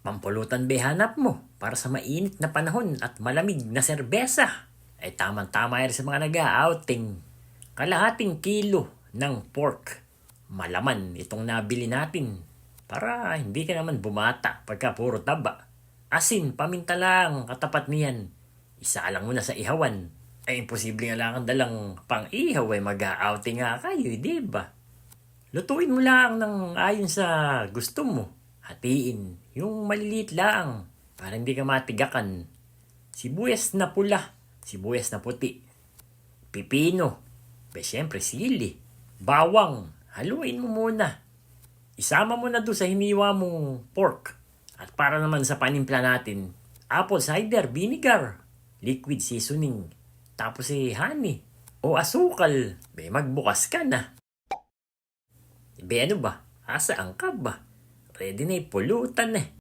Pampulutan ba hanap mo para sa mainit na panahon at malamig na serbesa? Ay tamang-tama yan sa mga nag-outing. Kalahating kilo ng pork. Malaman itong nabili natin para hindi ka naman bumata pagka puro taba. Asin, paminta lang, katapat niyan. Isa lang muna sa ihawan. Ay imposible nga lang ang dalang pang-ihaw ay mag-outing nga kayo, di ba? Lutuin mo lang ng ayon sa gusto mo. Hatiin, yung maliliit lang para hindi ka matigakan. Sibuyas na pula, sibuyas na puti, pipino, syempre sili, bawang, haluin mo muna. Isama mo na doon sa hiniwa mong pork. At para naman sa panimpla natin, apple cider vinegar, liquid seasoning, tapos honey o asukal. Magbukas ka na. Ano ba? Asa ang ka ba? Ready na ipulutan eh.